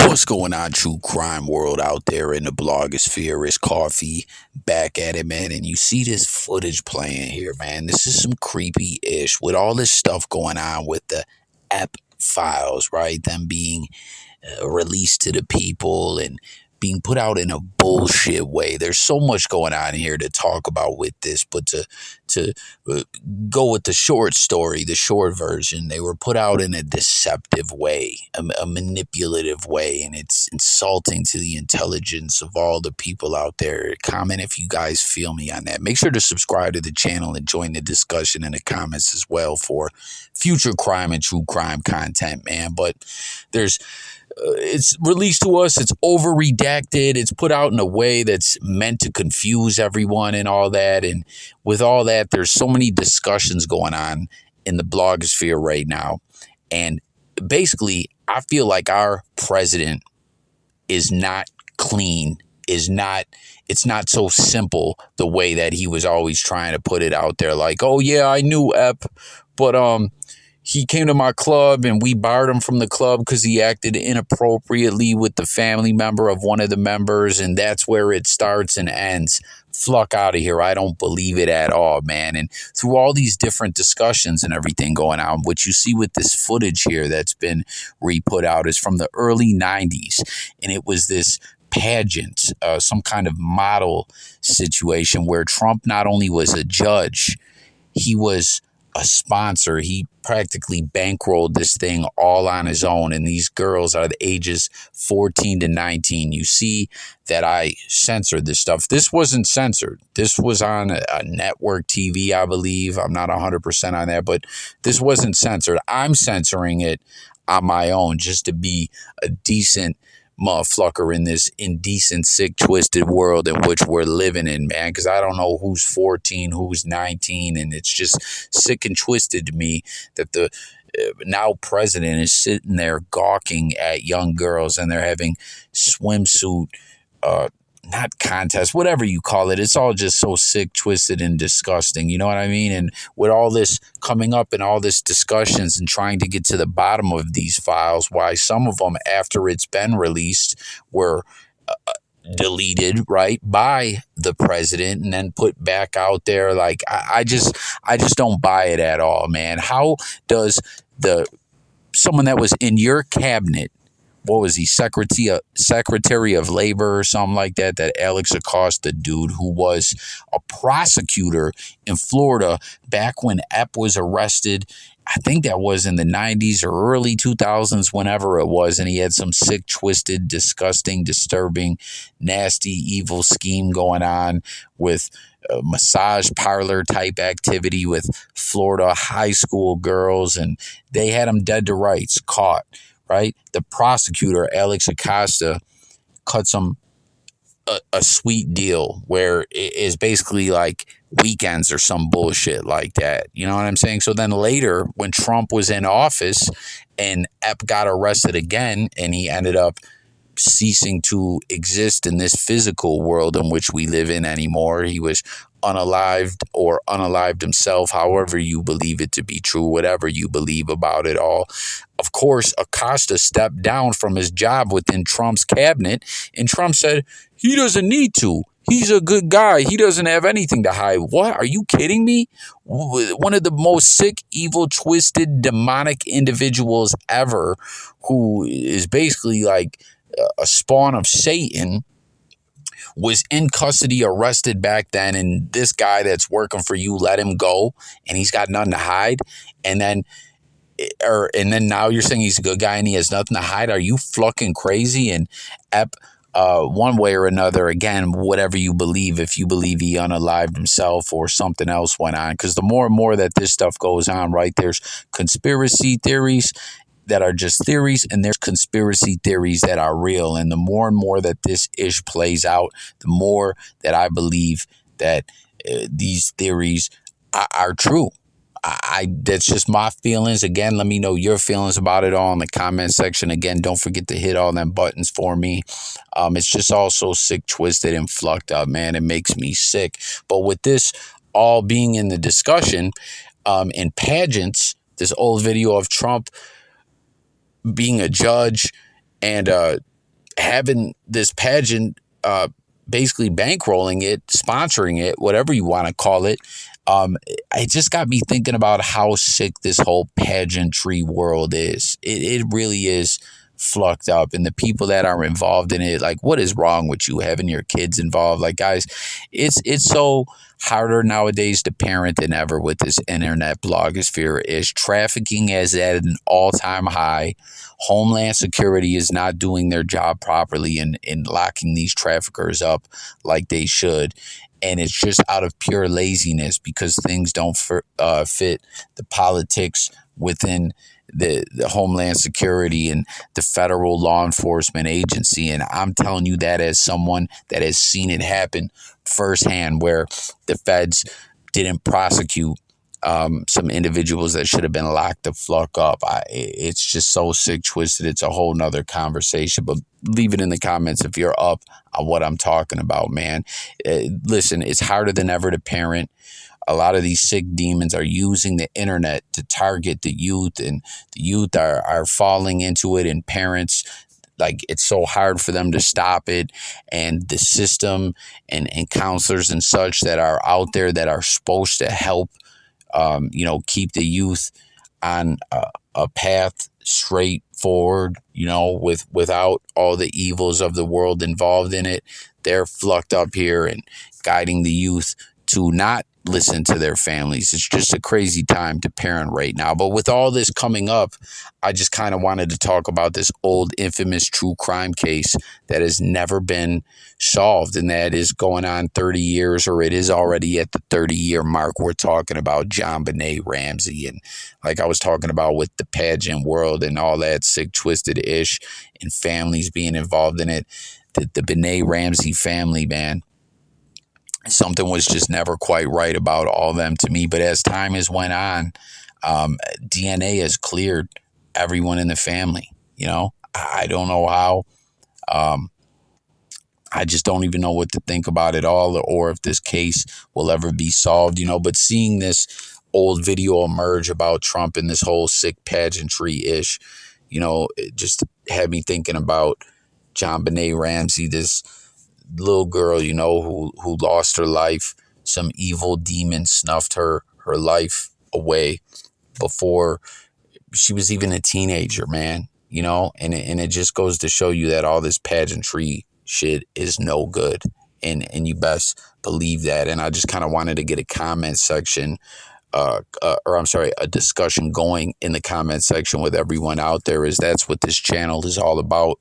What's going on, true crime world out there in the blogosphere? It's Coffee back at it, man. And you see this footage playing here, man. This is some creepy-ish with all this stuff going on with the app files, right? Them being released to the people and being put out in a bullshit way. There's so much going on here to talk about with this, but to go with the short story, the short version, they were put out in a deceptive way, a manipulative way, and it's insulting to the intelligence of all the people out there. Comment if you guys feel me on that. Make sure to subscribe to the channel and join the discussion in the comments as well for future crime and true crime content, man. But it's released to us, it's over redacted, it's put out in a way that's meant to confuse everyone and all that. And with all that, there's so many discussions going on in the blogosphere right now. And basically, I feel like our president is not clean, it's not so simple the way that he was always trying to put it out there. Like, oh yeah, I knew Ep, but he came to my club and we barred him from the club because he acted inappropriately with the family member of one of the members, and that's where it starts and ends. Fluck out of here. I don't believe it at all, man. And through all these different discussions and everything going on, what you see with this footage here that's been re-put out is from the early 90s, and it was this pageant, some kind of model situation where Trump not only was a judge, he was a sponsor. He practically bankrolled this thing all on his own, and these girls are the ages 14 to 19. You see that I censored this stuff. This wasn't censored. This was on a network TV, I believe. I'm not 100% on that, but this wasn't censored. I'm censoring it on my own just to be a decent motherfucker in this indecent, sick, twisted world in which we're living in, man, because I don't know who's 14, who's 19, and it's just sick and twisted to me that the now president is sitting there gawking at young girls and they're having swimsuit not contest, whatever you call it. It's all just so sick, twisted, and disgusting. You know what I mean? And with all this coming up and all this discussions and trying to get to the bottom of these files, why some of them, after it's been released, were deleted, right, by the president and then put back out there. Like, I just don't buy it at all, man. How does someone that was in your cabinet, what was he, Secretary of Labor or something like that, that Alex Acosta dude who was a prosecutor in Florida back when Ep was arrested, I think that was in the 90s or early 2000s, whenever it was, and he had some sick, twisted, disgusting, disturbing, nasty, evil scheme going on with massage parlor type activity with Florida high school girls, and they had him dead to rights, caught. Right? The prosecutor, Alex Acosta, cuts him a sweet deal where it is basically like weekends or some bullshit like that. You know what I'm saying? So then later, when Trump was in office and Ep got arrested again and he ended up ceasing to exist in this physical world in which we live in anymore. He was unalived or unalived himself, however you believe it to be true, whatever you believe about it all. Of course, Acosta stepped down from his job within Trump's cabinet, and Trump said he doesn't need to. He's a good guy. He doesn't have anything to hide. What? Are you kidding me? One of the most sick, evil, twisted, demonic individuals ever, who is basically like a spawn of Satan, was in custody, arrested back then, and this guy that's working for you let him go, and he's got nothing to hide, and then now you're saying he's a good guy and he has nothing to hide? Are you fucking crazy? And Ep, one way or another, again, whatever you believe, if you believe he unalived himself or something else went on, because the more and more that this stuff goes on, right, there's conspiracy theories that are just theories, and there's conspiracy theories that are real. And the more and more that this ish plays out, the more that I believe that these theories are true. That's just my feelings. Again, let me know your feelings about it all in the comment section. Again, don't forget to hit all them buttons for me. It's just all so sick, twisted, and flucked up, man. It makes me sick. But with this all being in the discussion, in Pageants, this old video of Trump being a judge and having this pageant, basically bankrolling it, sponsoring it, whatever you want to call it. It just got me thinking about how sick this whole pageantry world is. It really is flucked up, and the people that are involved in it, like, what is wrong with you having your kids involved? Like, guys, it's so harder nowadays to parent than ever with this internet blogosphere. Is trafficking is at an all-time high. Homeland Security is not doing their job properly in locking these traffickers up like they should. And it's just out of pure laziness because things don't fit the politics within the Homeland Security and the federal law enforcement agency. And I'm telling you that as someone that has seen it happen firsthand, where the feds didn't prosecute some individuals that should have been locked the fuck up. It's just so sick, twisted. It's a whole nother conversation, but leave it in the comments if you're up on what I'm talking about, man. Listen, it's harder than ever to parent. A lot of these sick demons are using the internet to target the youth, and the youth are falling into it, and parents, like, it's so hard for them to stop it. And the system and counselors and such that are out there that are supposed to help keep the youth on a path straight forward, without all the evils of the world involved in it. They're flucked up here and guiding the youth to not listen to their families. It's just a crazy time to parent right now. But with all this coming up, I just kind of wanted to talk about this old infamous true crime case that has never been solved, and that is going on 30 years, or it is already at the 30-year mark. We're talking about Jonbenet Ramsey, and like I was talking about with the pageant world and all that sick, twisted ish and families being involved in it. The Benet Ramsey family, man, something was just never quite right about all of them to me. But as time has went on, DNA has cleared everyone in the family. I don't know how. I just don't even know what to think about it all, or if this case will ever be solved, but seeing this old video emerge about Trump and this whole sick pageantry ish, it just had me thinking about Jonbenet Ramsey, this little girl, who lost her life. Some evil demon snuffed her life away before she was even a teenager, man. And it just goes to show you that all this pageantry shit is no good, and you best believe that. And I just kind of wanted to get a comment section, a discussion going in the comment section with everyone out there, is that's what this channel is all about.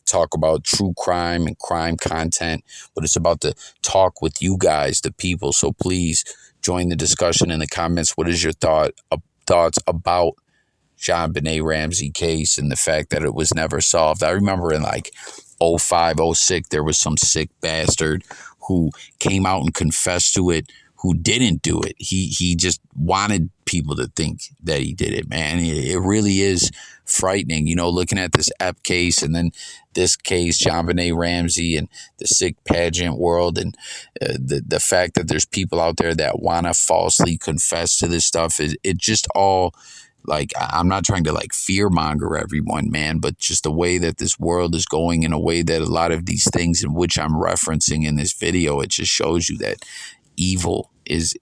Talk about true crime and crime content, but it's about to talk with you guys, the people. So please join the discussion in the comments. What is your thoughts about Jonbenet Ramsey case and the fact that it was never solved? I remember in like 05, 06, there was some sick bastard who came out and confessed to it, who didn't do it. He just wanted people to think that he did it, man. It really is frightening, looking at this Ep case and then this case, Jonbenet Ramsey, and the sick pageant world, and the fact that there's people out there that want to falsely confess to this stuff. It just all, like, I'm not trying to like fear monger everyone, man, but just the way that this world is going, in a way that a lot of these things in which I'm referencing in this video, it just shows you that evil is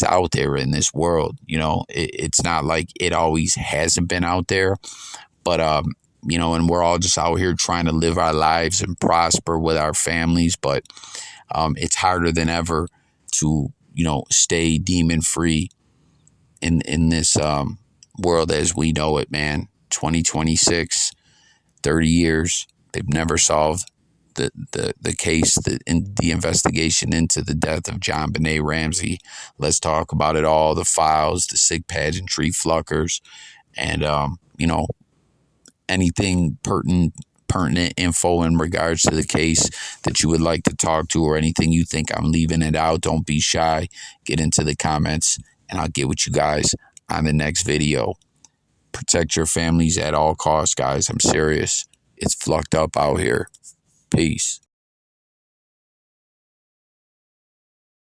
out there in this world. It's not like it always hasn't been out there, but and we're all just out here trying to live our lives and prosper with our families, but it's harder than ever to stay demon free in this world as we know it, man. 2026, 30 years, they've never solved the case, the investigation into the death of Jonbenet Ramsey. Let's talk about it all, the files, the sick pageantry fluckers, and anything pertinent info in regards to the case that you would like to talk to, or anything you think I'm leaving it out. Don't be shy. Get into the comments, and I'll get with you guys on the next video. Protect your families at all costs, guys. I'm serious. It's flucked up out here. Peace.